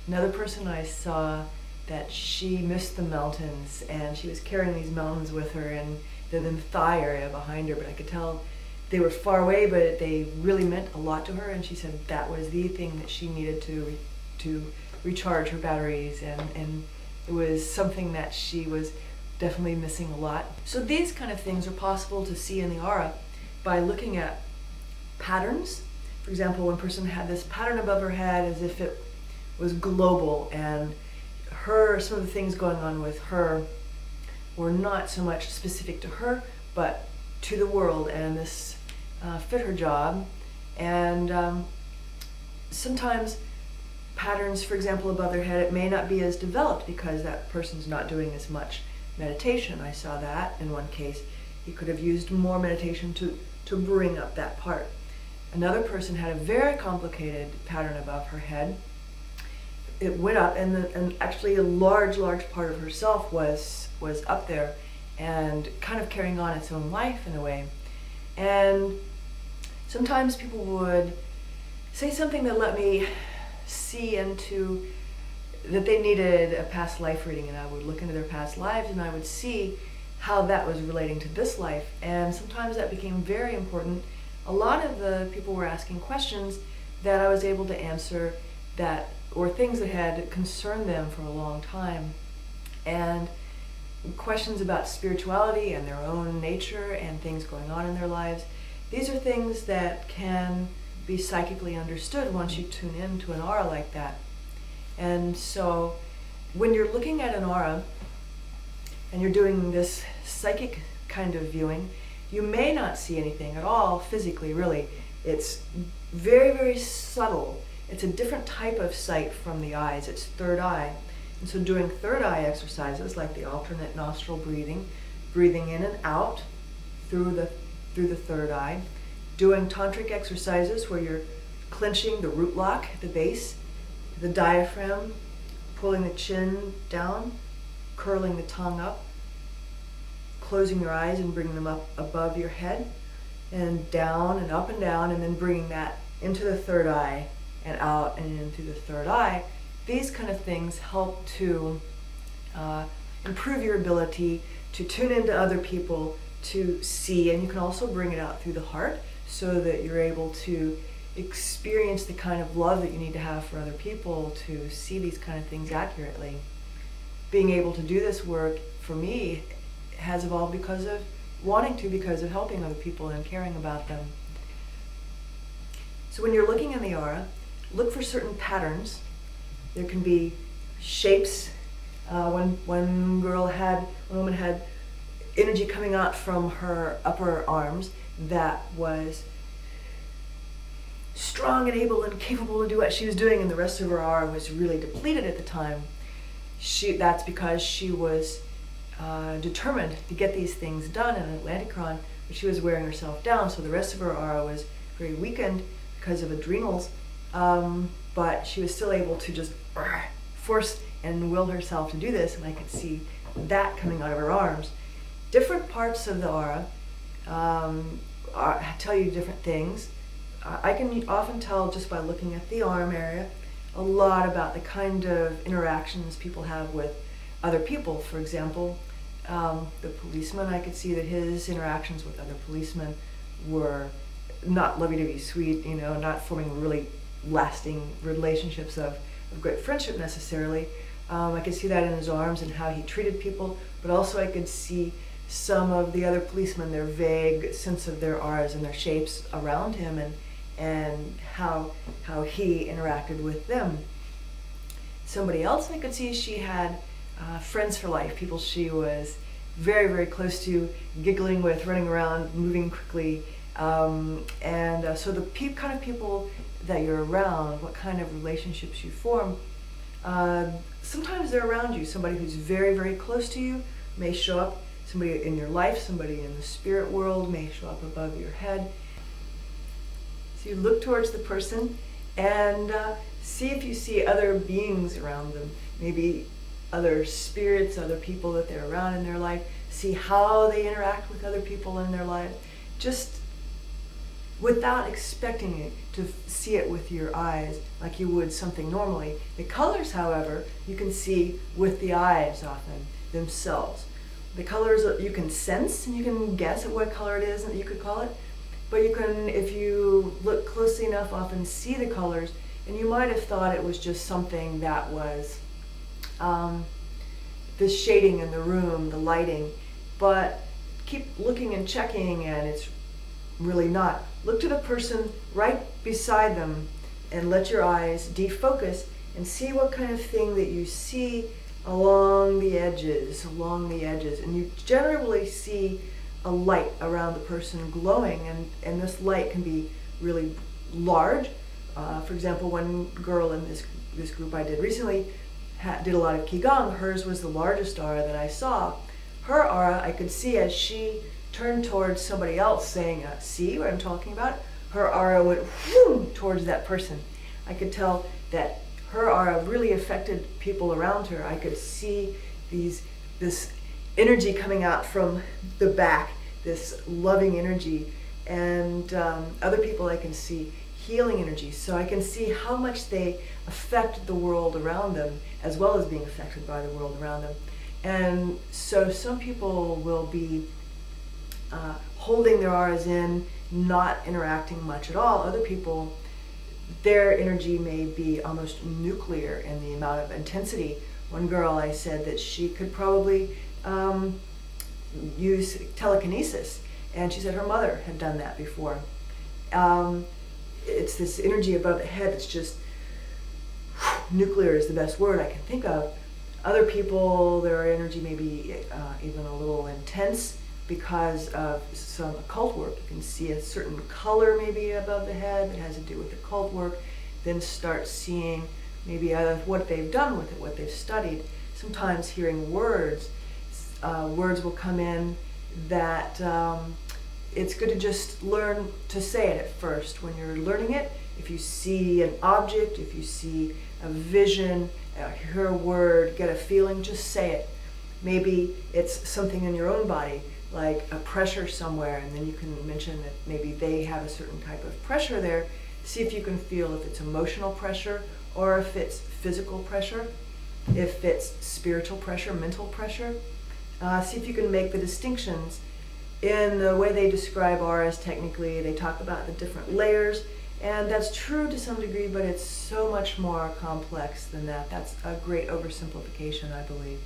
Another person I saw that she missed the mountains, and she was carrying these mountains with her and then in the thigh area behind her, but I could tell they were far away, but they really meant a lot to her, and she said that was the thing that she needed to recharge her batteries, and it was something that she was definitely missing a lot. So these kind of things are possible to see in the aura by looking at patterns. For example, one person had this pattern above her head as if it was global, and some of the things going on with her were not so much specific to her, but to the world, and this fit her job. And sometimes patterns, for example, above their head, it may not be as developed because that person's not doing as much meditation. I saw that in one case. He could have used more meditation to bring up that part. Another person had a very complicated pattern above her head. It went up, and actually a large part of herself was up there and kind of carrying on its own life in a way. And sometimes people would say something that let me see into that they needed a past life reading, and I would look into their past lives and I would see how that was relating to this life, and sometimes that became very important. A lot of the people were asking questions that I was able to answer, that or things that had concerned them for a long time, and questions about spirituality and their own nature and things going on in their lives. These are things that can be psychically understood once you tune into an aura like that. And so when you're looking at an aura and you're doing this psychic kind of viewing, you may not see anything at all physically, really. It's very subtle. It's a different type of sight from the eyes. It's third eye. And so doing third eye exercises like the alternate nostril breathing in and out through the third eye, doing tantric exercises where you're clenching the root lock at the base, the diaphragm, pulling the chin down, curling the tongue up, closing your eyes and bringing them up above your head, and down and up and down, and then bringing that into the third eye and out and in through the third eye. These kind of things help to improve your ability to tune into other people, to see, and you can also bring it out through the heart so that you're able to experience the kind of love that you need to have for other people to see these kind of things accurately. Being able to do this work, for me, has evolved because of helping other people and caring about them. So when you're looking in the aura, look for certain patterns. There can be shapes. One woman had energy coming out from her upper arms that was strong and able and capable to do what she was doing, and the rest of her aura was really depleted at the time. That's because she was determined to get these things done in Atlanticron, but she was wearing herself down, so the rest of her aura was very weakened because of adrenals, but she was still able to just force and will herself to do this, and I could see that coming out of her arms. Different parts of the aura tell you different things. I can often tell just by looking at the arm area a lot about the kind of interactions people have with other people. For example, the policeman, I could see that his interactions with other policemen were not lovey-dovey sweet, not forming really lasting relationships of great friendship necessarily. I could see that in his arms and how he treated people, but also I could see some of the other policemen, their vague sense of their auras and their shapes around him, and how he interacted with them. Somebody else I could see, she had friends for life, people she was very close to, giggling with, running around, moving quickly, and so the kind of people that you're around, what kind of relationships you form, sometimes they're around you. Somebody who's very close to you may show up. Somebody in your life, somebody in the spirit world may show up above your head. So you look towards the person and see if you see other beings around them, maybe other spirits, other people that they're around in their life. See how they interact with other people in their lives. Just without expecting it to see it with your eyes like you would something normally. The colors, however, you can see with the eyes often themselves. The colors you can sense and you can guess at what color it is that you could call it, but you can, if you look closely enough, often see the colors, and you might have thought it was just something that was the shading in the room, the lighting, but keep looking and checking and it's really not. Look to the person right beside them and let your eyes defocus and see what kind of thing that you see along the edges, and you generally see a light around the person glowing, and this light can be really large. For example, one girl in this group I did recently did a lot of Qigong. Hers was the largest aura that I saw. Her aura I could see as she turned towards somebody else saying, see what I'm talking about? Her aura went whoom, towards that person. I could tell that her aura really affected people around her. I could see this energy coming out from the back, this loving energy, and other people I can see healing energy. So I can see how much they affect the world around them as well as being affected by the world around them. And so some people will be holding their auras in, not interacting much at all. Other people, their energy may be almost nuclear in the amount of intensity. One girl, I said that she could probably use telekinesis, and she said her mother had done that before. It's this energy above the head that's just nuclear is the best word I can think of. Other people, their energy may be even a little intense because of some occult work. You can see a certain color maybe above the head that has to do with occult work, then start seeing maybe what they've done with it, what they've studied. Sometimes hearing words will come in that it's good to just learn to say it at first. When you're learning it, if you see an object, if you see a vision, hear a word, get a feeling, just say it. Maybe it's something in your own body, like a pressure somewhere, and then you can mention that maybe they have a certain type of pressure there. See if you can feel if it's emotional pressure or if it's physical pressure, if it's spiritual pressure, mental pressure. See if you can make the distinctions. In the way they describe auras technically, they talk about the different layers, and that's true to some degree, but it's so much more complex than that. That's a great oversimplification, I believe.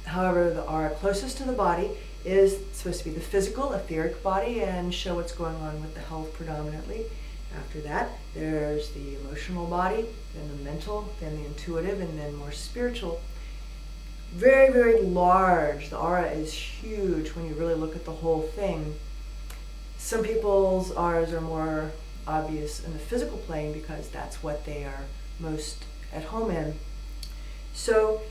However, the aura closest to the body is supposed to be the physical, etheric body and show what's going on with the health predominantly. After that, there's the emotional body, then the mental, then the intuitive, and then more spiritual. Very, very large. The aura is huge when you really look at the whole thing. Some people's auras are more obvious in the physical plane because that's what they are most at home in. So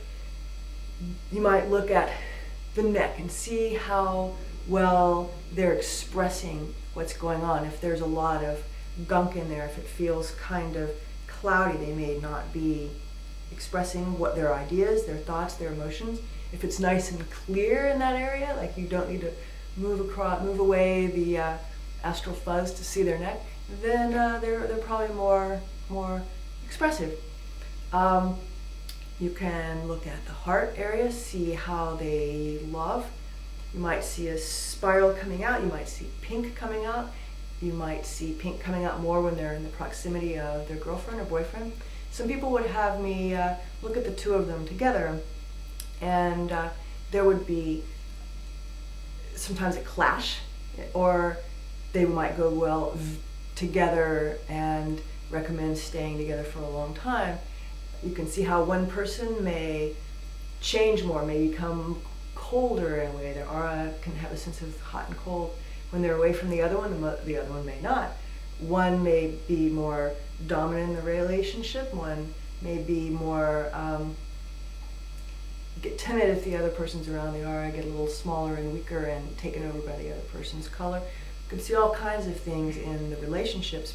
you might look at the neck and see how well they're expressing what's going on. If there's a lot of gunk in there, if it feels kind of cloudy, they may not be expressing what their ideas, their thoughts, their emotions. If it's nice and clear in that area, like you don't need to move away the astral fuzz to see their neck, then they're probably more expressive. You can look at the heart area, see how they love. You might see a spiral coming out. You might see pink coming out. You might see pink coming out more when they're in the proximity of their girlfriend or boyfriend. Some people would have me look at the two of them together, and there would be sometimes a clash, or they might go well together and recommend staying together for a long time. You can see how one person may change more, may become colder in a way. Their aura can have a sense of hot and cold. When they're away from the other one, the other one may not. One may be more dominant in the relationship. One may be more get timid if the other person's around. The aura get a little smaller and weaker and taken over by the other person's color. You can see all kinds of things in the relationships